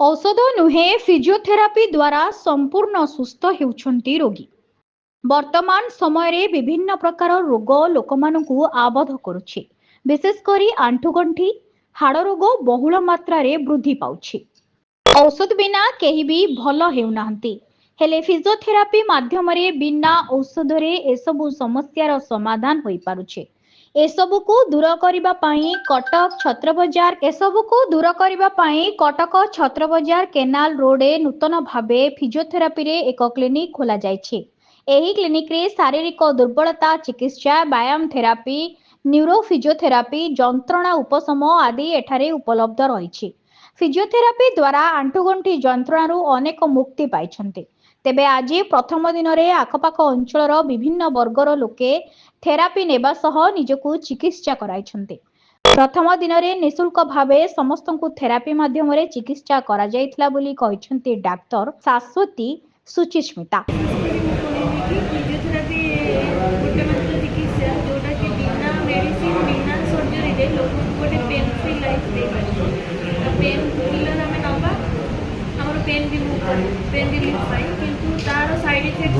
औषध नुहे फिजियोथेरापी द्वारा संपूर्ण सुस्थ हेउछंती रोगी। वर्तमान समय रे विभिन्न प्रकार रोग लोकमानंकु आबद्ध करुछि। विशेषकर आंठुगंठी हाड़ रोग बहुल मात्रा रे वृद्धि पाउछि। औषध बिना केही भी भल हेउनाहंती, हेले फिजियोथेरापी माध्यम रे बिना औषध रे एसबु समस्यार समाधान होई पारुछि। एसबुकु दूर करिबा पाई कटक छत्रबजार केनाल रोड नूतन भावे फिजियोथेरापी रे एक क्लिनिक खोला जायछि। एही क्लिनिक रे शारीरिक दुर्बलता चिकित्सा, व्यायाम थेरापी, न्यूरो फिजियोथेरापी, जंत्रणा उपशम आदि एठारे उपलब्ध रहिछि। फिजियोथेरापी द्वारा आंठुगंठी जंत्रणारू अनेक मुक्ति पाइछन्ते। तेबे आज प्रथम दिन रे आखपाख अंचलर विभिन्न वर्गर लोके थेरापी नेबा सह निजकु चिकित्सा कराइछन्ते। प्रथम दिन रे निःशुल्क भावे समस्तंकु थेरापी माध्यम रे चिकित्सा करा जायथिला बोली कहिछन्ते डाक्टर शाश्वती सुचिस्मिता। फिजियोथेरापी गोटे मात्र चिकित्सा जोटा कि बिना मेडिसिन बिना सर्जरी रे लोक गोटे पेन फ्री लाइफ दे पारे। पेन किलर आमे नबा हमर पेन रिलीफ पाई किंतु तार साइड इफेक्ट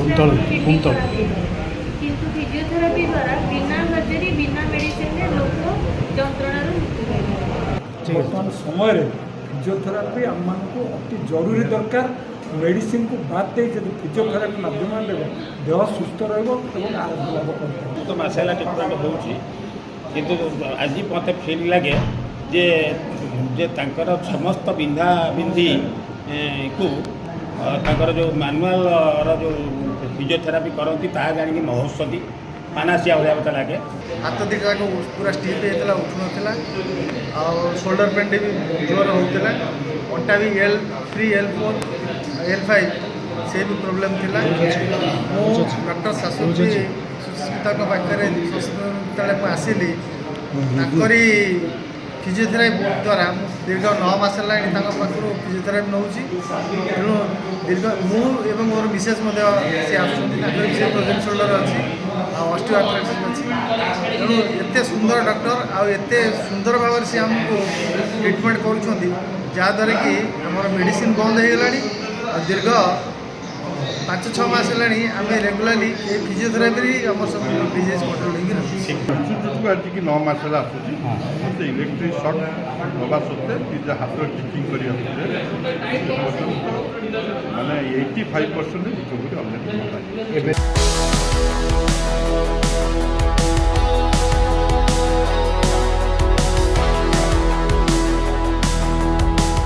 किंतु फिजियोथेरापी द्वारा बिना सर्जरी बिना मेडिसिन रे लोक जंत्रणा मुक्ति पाइबे। वर्तमान समय रे फिजियोथेरापी आमको अति जरूरी दरकार। मेडिसिन को बात दे जब फिजियोथेरापी माध्यम देह सुस्थ रहा आरोग्य लाभ कर तो मसाला ट्रिटमेंट होउछि किंतु आज मते फील लगे जे जे तांकर समस्त बिंधा बिंधी को तांकर जो मैनुअल रो जो फिजियोथेरापी करती ताहा जानिक महौषधि मानासिया भलिया मत लगे। हाथ दिखा पूरा स्टिफ होता उठुना और शोल्डर पेन भी जोर होता अंटा भी L3 L4 L5 से भी प्रोब्लेम थिला। डॉक्टर शाश्वती सुस्मिता पाखे जो आसिली फिजियोथेरापी द्वारा दीर्घ 9 मास पाखु फिजियोथेरापी नौ तेणु दीर्घ मुझे मोर मिसेस सी आसुँच प्रोजेक्ट शोल्डर अच्छी ऑस्टियोआर्थराइटिस अच्छी तेणु एत सुंदर डॉक्टर आते सुंदर भाव से आमको ट्रिटमेंट कर जहाँद्वारा कि आम मेडिसिन बंद हो गला। दीर्घ 5-6 मास आम रेगुलाली फिजियोथेरापी आम सब डिजीज कंट्रोल आज की 9 मास आसूँ इलेक्ट्रिक शॉक नवा सत्वे हाथ टिचिंग माने 85% रिकवरी ऑलरेडी।